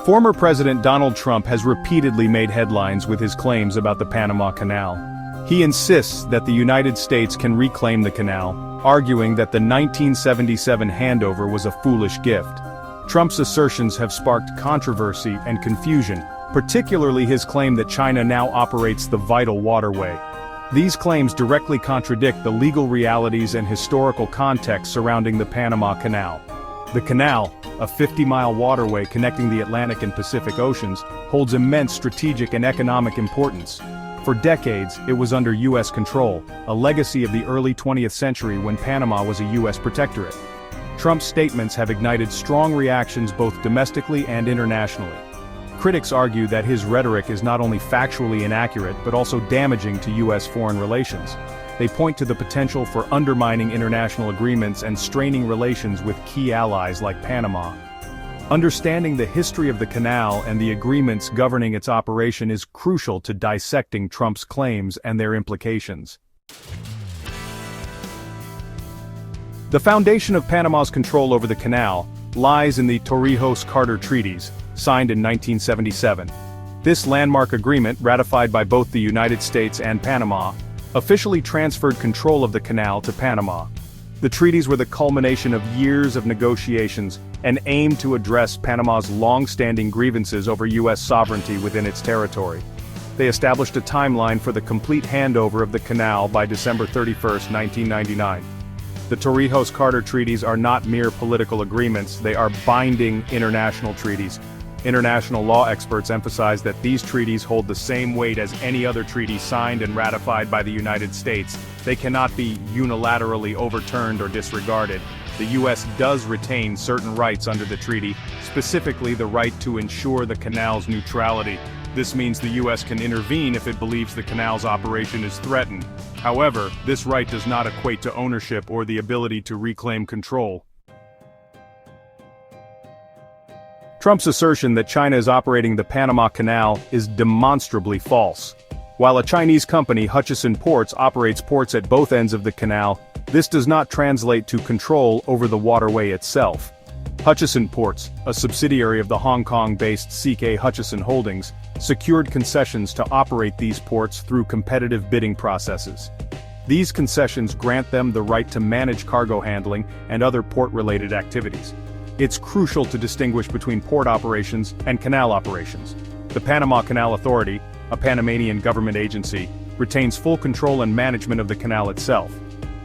Former President Donald Trump has repeatedly made headlines with his claims about the Panama Canal. He insists that the United States can reclaim the canal, arguing that the 1977 handover was a foolish gift. Trump's assertions have sparked controversy and confusion, particularly his claim that China now operates the vital waterway. These claims directly contradict the legal realities and historical context surrounding the Panama Canal. The canal, a 50-mile waterway connecting the Atlantic and Pacific Oceans, holds immense strategic and economic importance. For decades, it was under U.S. control, a legacy of the early 20th century when Panama was a U.S. protectorate. Trump's statements have ignited strong reactions both domestically and internationally. Critics argue that his rhetoric is not only factually inaccurate but also damaging to U.S. foreign relations. They point to the potential for undermining international agreements and straining relations with key allies like Panama. Understanding the history of the canal and the agreements governing its operation is crucial to dissecting Trump's claims and their implications. The foundation of Panama's control over the canal lies in the Torrijos-Carter Treaties, signed in 1977. This landmark agreement, ratified by both the United States and Panama, officially transferred control of the canal to Panama. The treaties were the culmination of years of negotiations and aimed to address Panama's long-standing grievances over U.S. sovereignty within its territory. They established a timeline for the complete handover of the canal by December 31, 1999. The Torrijos-Carter Treaties are not mere political agreements, they are binding international treaties. International law experts emphasize that these treaties hold the same weight as any other treaty signed and ratified by the United States. They cannot be unilaterally overturned or disregarded. The U.S. does retain certain rights under the treaty, specifically the right to ensure the canal's neutrality. This means the U.S. can intervene if it believes the canal's operation is threatened. However, this right does not equate to ownership or the ability to reclaim control. Trump's assertion that China is operating the Panama Canal is demonstrably false. While a Chinese company, Hutchison Ports, operates ports at both ends of the canal, this does not translate to control over the waterway itself. Hutchison Ports, a subsidiary of the Hong Kong-based CK Hutchison Holdings, secured concessions to operate these ports through competitive bidding processes. These concessions grant them the right to manage cargo handling and other port-related activities. It's crucial to distinguish between port operations and canal operations. The Panama Canal Authority, a Panamanian government agency, retains full control and management of the canal itself.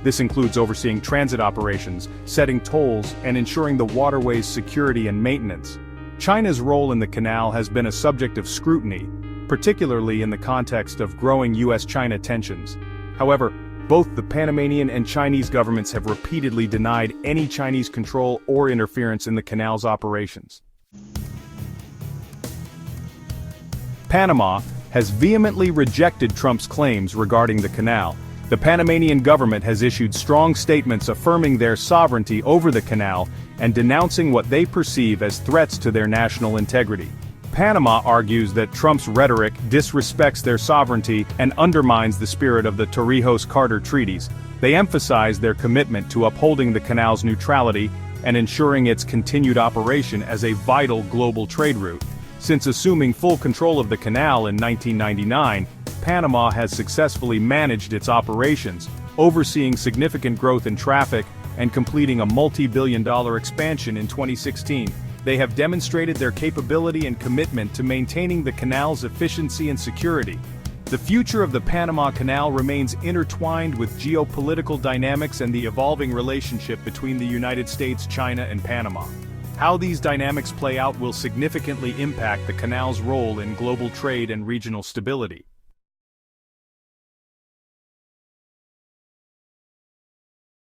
This includes overseeing transit operations, setting tolls, and ensuring the waterway's security and maintenance. China's role in the canal has been a subject of scrutiny, particularly in the context of growing U.S.-China tensions. However, both the Panamanian and Chinese governments have repeatedly denied any Chinese control or interference in the canal's operations. Panama has vehemently rejected Trump's claims regarding the canal. The Panamanian government has issued strong statements affirming their sovereignty over the canal and denouncing what they perceive as threats to their national integrity. Panama argues that Trump's rhetoric disrespects their sovereignty and undermines the spirit of the Torrijos-Carter Treaties. They emphasize their commitment to upholding the canal's neutrality and ensuring its continued operation as a vital global trade route. Since assuming full control of the canal in 1999, Panama has successfully managed its operations, overseeing significant growth in traffic and completing a multi-billion-dollar expansion in 2016. They have demonstrated their capability and commitment to maintaining the canal's efficiency and security. The future of the Panama Canal remains intertwined with geopolitical dynamics and the evolving relationship between the United States, China, and Panama. How these dynamics play out will significantly impact the canal's role in global trade and regional stability.